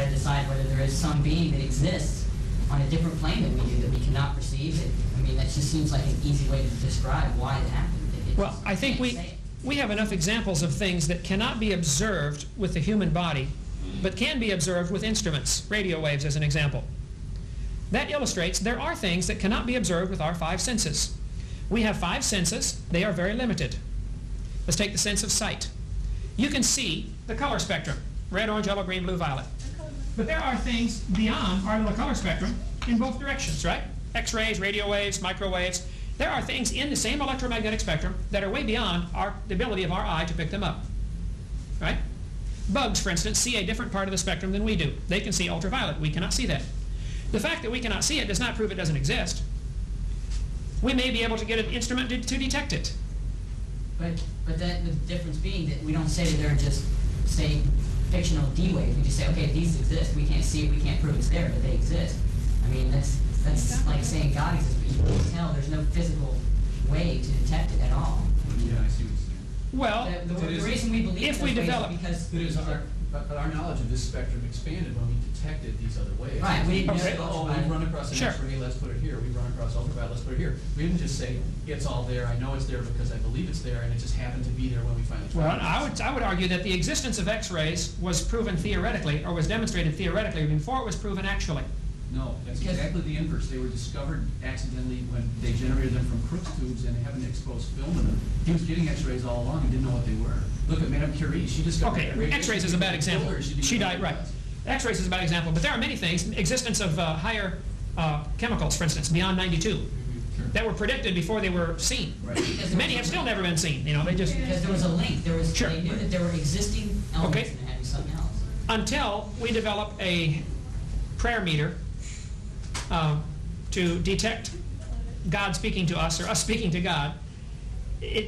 try to decide whether there is some being that exists on a different plane than we do that we cannot perceive. I mean, that just seems like an easy way to describe why it happened. Well, I think we have enough examples of things that cannot be observed with the human body, but can be observed with instruments, radio waves as an example. That illustrates there are things that cannot be observed with our five senses. We have five senses. They are very limited. Let's take the sense of sight. You can see the color spectrum, red, orange, yellow, green, blue, violet. But there are things beyond our little color spectrum in both directions, right? X-rays, radio waves, microwaves. There are things in the same electromagnetic spectrum that are way beyond the ability of our eye to pick them up, right? Bugs, for instance, see a different part of the spectrum than we do. They can see ultraviolet. We cannot see that. The fact that we cannot see it does not prove it doesn't exist. We may be able to get an instrument to detect it. But that the difference being that we don't say that they're just, say, fictional D waves. We just say, okay, these exist. We can't see it. We can't prove it's there, but they exist. I mean, that's like saying God exists, but you can't tell. There's no physical way to detect it at all. Yeah, I see what you're saying. Well, the reason we believe if we develop, because but our knowledge of this spectrum expanded when we detected these other waves. Right. We didn't say, oh, we run across an Sure. X-ray, let's put it here. We run across ultraviolet, let's put it here. We didn't just say, it's all there, I know it's there because I believe it's there, and it just happened to be there when we finally tried it. I would argue that the existence of X-rays was proven theoretically, or was demonstrated theoretically, before it was proven actually. No, that's exactly the inverse. They were discovered accidentally when they generated them from Crookes tubes and they haven't exposed film in them. He was getting X-rays all along and didn't know what they were. Look at Madame Curie. She discovered X-rays is a bad example. She died, right. X-rays is a bad example, but there are many things. Existence of higher chemicals, for instance, beyond 92, that were predicted before they were seen. Right. Many have still never been seen. You know, they just because there was a link. There was Sure. They knew that there were existing elements and there had to be something else. until we develop a prayer meter to detect God speaking to us or us speaking to God.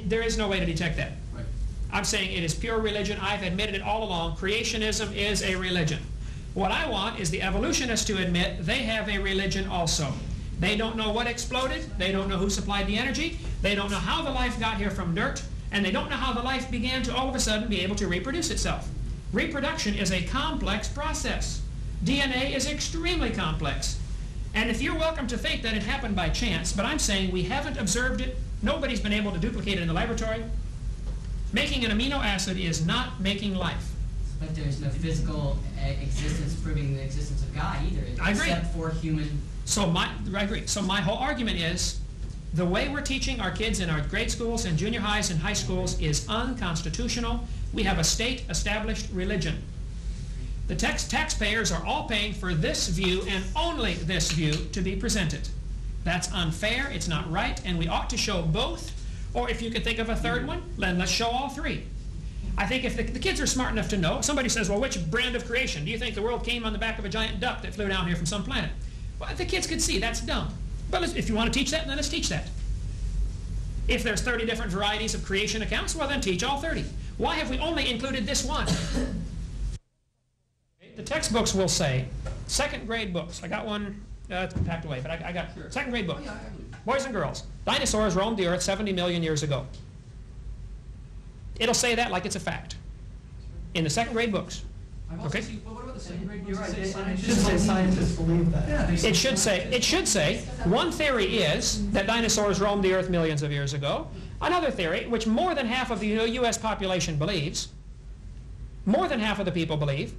There is no way to detect that. Right. I'm saying it is pure religion. I've admitted it all along. Creationism is a religion. What I want is the evolutionists to admit they have a religion also. They don't know what exploded. They don't know who supplied the energy. They don't know how the life got here from dirt. And they don't know how the life began to all of a sudden be able to reproduce itself. Reproduction is a complex process. DNA is extremely complex. And if you're welcome to think that it happened by chance, but I'm saying we haven't observed it. Nobody's been able to duplicate it in the laboratory. Making an amino acid is not making life. But there's no physical existence proving the existence of God either, I agree. except for human. I agree. So my whole argument is the way we're teaching our kids in our grade schools and junior highs and high schools is unconstitutional. We have a state-established religion. The taxpayers are all paying for this view and only this view to be presented. That's unfair, it's not right, and we ought to show both. Or if you could think of a third one, then let's show all three. I think if the kids are smart enough to know, somebody says, well, which brand of creation? Do you think the world came on the back of a giant duck that flew down here from some planet? Well, the kids could see, that's dumb. But if you want to teach that, then let's teach that. If there's 30 different varieties of creation accounts, well, then teach all 30. Why have we only included this one? The textbooks will say, second grade books. I got one, it's packed away, but I got second grade book. Boys and girls, dinosaurs roamed the earth 70 million years ago. It'll say that like it's a fact in the second grade books. Okay? What about the second grade books? You're right. It should say scientists believe that. Yeah, It should say one theory is that dinosaurs roamed the earth millions of years ago. Another theory, which more than half of the U.S. population believes, more than half of the people believe,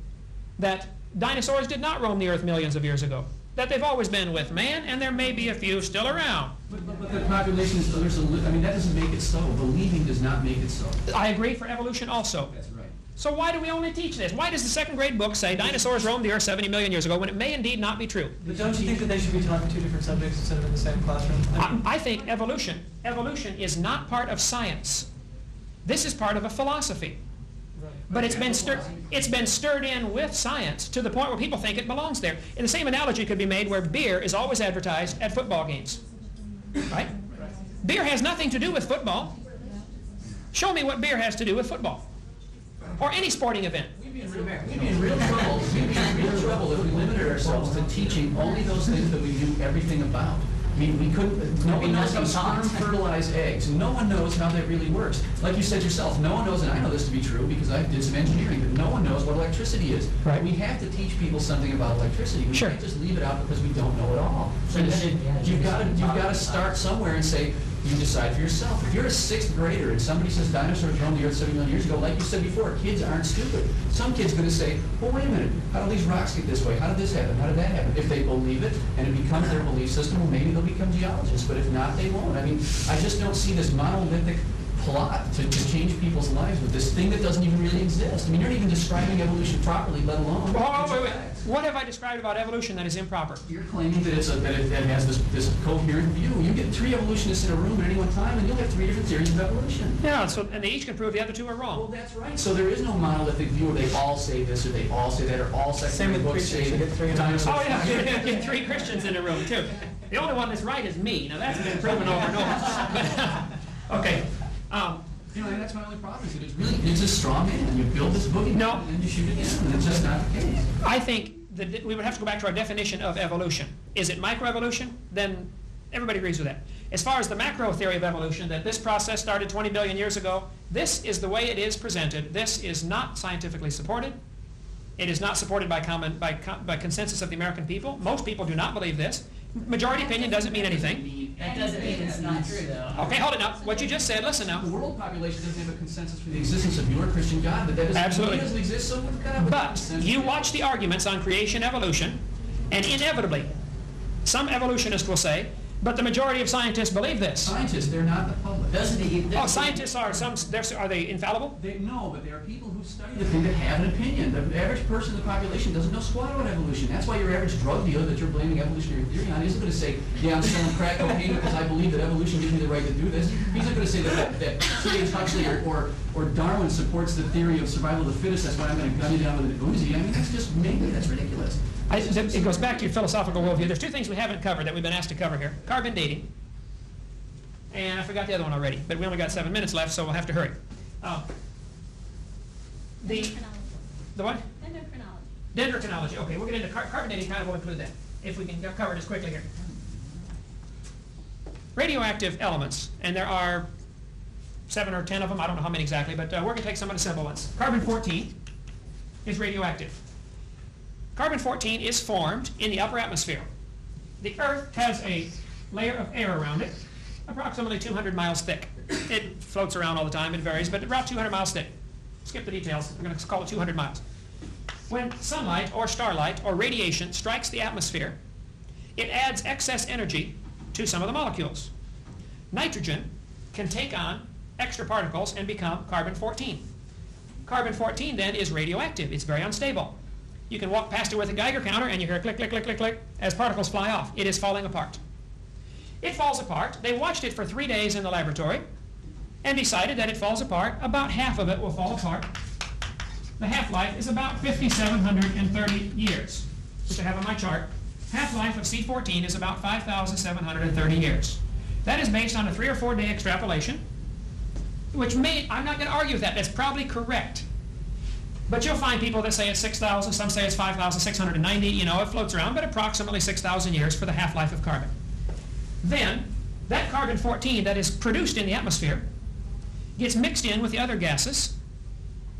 that dinosaurs did not roam the earth millions of years ago. That they've always been with man, and there may be a few still around. But the population is, I mean, that doesn't make it so. Believing does not make it so. I agree for evolution also. That's right. So why do we only teach this? Why does the second grade book say dinosaurs roamed the earth 70 million years ago when it may indeed not be true? But don't you think that they should be taught two different subjects instead of in the same classroom? I think evolution is not part of science. This is part of a philosophy. Right. But it's been stirred in with science to the point where people think it belongs there. And the same analogy could be made where beer is always advertised at football games. Right? Beer has nothing to do with football. Show me what beer has to do with football. Or any sporting event. We'd be in real trouble. We'd be in real trouble if we limited ourselves to teaching only those things that we knew everything about. We couldn't, no one knows how Nothing sperm fertilize eggs. No one knows how that really works. Like you said yourself, no one knows, and I know this to be true because I did some engineering, but no one knows what electricity is. Right. We have to teach people something about electricity. We Sure. can't just leave it out because we don't know it all. So And you should- yeah, you've you got should to start somewhere and say, you decide for yourself. If you're a 6th grader and somebody says dinosaurs roamed the earth 70 million years ago, like you said before, kids aren't stupid. Some kid's going to say, well, wait a minute, how do these rocks get this way? How did this happen? How did that happen? If they believe it and it becomes their belief system, well, maybe they'll become geologists. But if not, they won't. I mean, I just don't see this monolithic plot to change people's lives with this thing that doesn't even really exist. I mean, you're not even describing evolution properly, let alone... Oh, wait. What have I described about evolution that is improper? You're claiming that it has this coherent view. You get 3 evolutionists in a room at any one time, and you'll have 3 different theories of evolution. Yeah, and they each can prove the other 2 are Well, wrong. that's right. So there is no monolithic view where they all say this or they all say that or all Same secondary with books say Christians, you get 3 in a room. dinosaurs. Oh, yeah, get 3 Christians in a room, too. The only one that's right is me. Now, that's been proven over and over. Okay. You know, and that's my only problem is that it's a straw man. You build this boogeyman No. and then you shoot it in, and it's just not the case. I think that we would have to go back to our definition of evolution. Is it microevolution? Then everybody agrees with that. As far as the macro theory of evolution, that this process started 20 billion years ago, this is the way it is presented. This is not scientifically supported. It is not supported by consensus of the American people. Most people do not believe this. Majority opinion doesn't mean anything. That doesn't mean it's not true, though. Okay, hold it now. What you just said, listen now. The world population doesn't have a consensus for the existence of your Christian God, but that doesn't Absolutely. mean he doesn't exist, so we've got to have a But consensus. you watch the arguments on creation, evolution, and inevitably, some evolutionists will say, but the majority of scientists believe this. Scientists, they're not the public. Doesn't he? Oh, scientists are are they infallible? No, but there are people who study the thing that have an opinion. The average person in the population doesn't know squat about evolution. That's why your average drug dealer that you're blaming evolutionary theory on isn't going to say, yeah, I'm selling crack cocaine because I believe that evolution gives me the right to do this. He's not going to say that C.H. Huxley or Darwin supports the theory of survival of the fittest. That's why I'm going to gun you down with an Uzi. I mean, that's just maybe. That's ridiculous. It goes back to your philosophical worldview. There's 2 things we haven't covered that we've been asked to cover here. Carbon dating. And I forgot the other one already, but we only got 7 minutes left, so we'll have to hurry. The what? Dendrochronology. Okay, we'll get into carbon dating, kind of will include that, if we can cover it as quickly here. Radioactive elements, and there are 7 or 10 of them, I don't know how many exactly, but we're going to take some of the simple ones. Carbon-14 is radioactive. Carbon-14 is formed in the upper atmosphere. The Earth has a layer of air around it, approximately 200 miles thick. It floats around all the time, it varies, but about 200 miles thick. Skip the details, we're going to call it 200 miles. When sunlight or starlight or radiation strikes the atmosphere, it adds excess energy to some of the molecules. Nitrogen can take on extra particles and become carbon-14. Carbon-14 then is radioactive. It's very unstable. You can walk past it with a Geiger counter and you hear click, click, click, click, click as particles fly off. It is falling apart. It falls apart. They watched it for 3 days in the laboratory and decided that it falls apart. About half of it will fall apart. The half-life is about 5,730 years, which I have on my chart. Half-life of C14 is about 5,730 years. That is based on a 3 or 4 day extrapolation, which I'm not going to argue with that. That's probably correct. But you'll find people that say it's 6,000, some say it's 5,690, you know, it floats around, but approximately 6,000 years for the half-life of carbon. Then, that carbon-14 that is produced in the atmosphere gets mixed in with the other gases,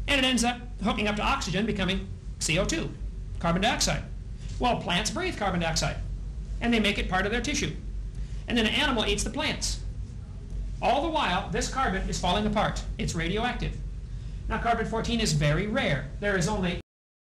and it ends up hooking up to oxygen, becoming CO2, carbon dioxide. Well, plants breathe carbon dioxide, and they make it part of their tissue. And then an animal eats the plants. All the while, this carbon is falling apart. It's radioactive. Now, carbon-14 is very rare. There is only